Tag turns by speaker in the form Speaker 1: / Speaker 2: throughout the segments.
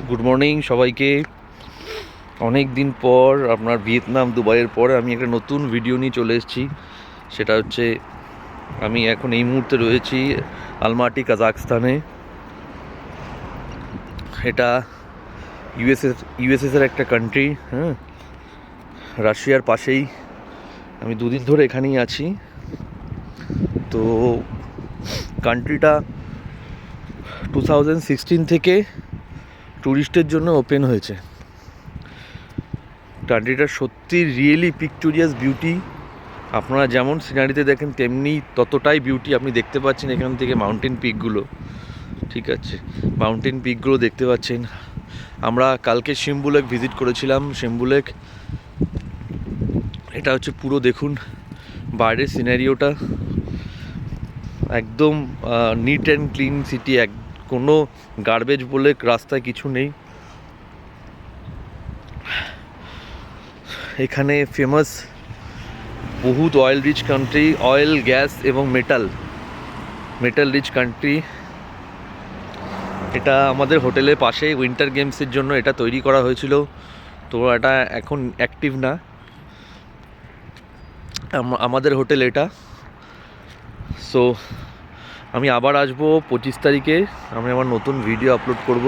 Speaker 1: Good morning সবাইকে। অনেক দিন পর আপনার ভিয়েতনাম দুবাইয়ের পরে আমি একটা নতুন ভিডিও নিয়ে চলে এসেছি। সেটা হচ্ছে আমি এখন এই মুহূর্তে রয়েছি আলমাটি, কাজাখস্তানে। এটা ইউএসএসের একটা কান্ট্রি, হ্যাঁ, রাশিয়ার পাশেই। আমি দুদিন ধরে এখানেই আছি। তো কান্ট্রিটা 2016 থেকে ট্যুরিস্টের জন্য ওপেন হয়েছে। কান্ট্রিটা সত্যি রিয়েলি পিকটোরিয়াস বিউটি। আপনারা যেমন সিনারিতে দেখেন তেমনি ততটাই বিউটি আপনি দেখতে পাচ্ছেন এখান থেকে। মাউন্টেন পিকগুলো, ঠিক আছে, মাউন্টেন পিকগুলো দেখতে পাচ্ছেন। আমরা কালকে শিমবুলেক ভিজিট করেছিলাম। শিমবুলেক, এটা হচ্ছে পুরো দেখুন বাইরের সিনারিওটা, একদম নিট অ্যান্ড ক্লিন সিটি। কোনো গার্বেজ বলে রাস্তায় কিছু নেই। এখানে ফেমাস বহুত oil rich country, oil, gas এবং মেটাল রিচ কান্ট্রি। এটা আমাদের হোটেলের পাশে উইন্টার গেমসের জন্য এটা তৈরি করা হয়েছিল। তো এটা এখন অ্যাক্টিভ না, আমাদের হোটেল এটা। সো আমি আবার আসবো 25 তারিখে। আমি আমার নতুন ভিডিও আপলোড করব,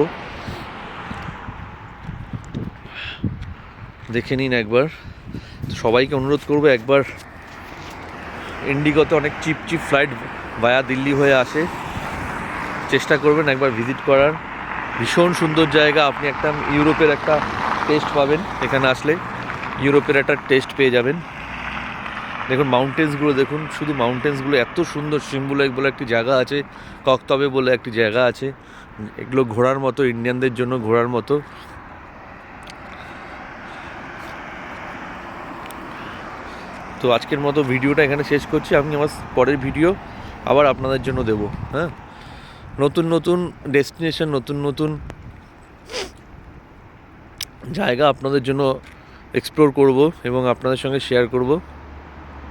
Speaker 1: দেখে নিন একবার। সবাইকে অনুরোধ করবো একবার, ইন্ডিগোতে অনেক চিপ ফ্লাইট ভায়া দিল্লি হয়ে আসে, চেষ্টা করবেন একবার ভিজিট করার। ভীষণ সুন্দর জায়গা। আপনি একটা ইউরোপের একটা টেস্ট পাবেন এখানে আসলে, ইউরোপের একটা টেস্ট পেয়ে যাবেন। দেখুন মাউন্টেন্সগুলো, দেখুন শুধু মাউন্টেন্সগুলো এত সুন্দর। শিমবুলেক বলে একটি জায়গা আছে, ককতবে বলে একটি জায়গা আছে, এগুলো ঘোরার মতো, ইন্ডিয়ানদের জন্য ঘোরার মতো। তো আজকের মতো ভিডিওটা এখানে শেষ করছি। আমি আমার পরের ভিডিও আবার আপনাদের জন্য দেবো। হ্যাঁ, নতুন নতুন ডেস্টিনেশন, নতুন নতুন জায়গা আপনাদের জন্য এক্সপ্লোর করব এবং আপনাদের সঙ্গে শেয়ার করব।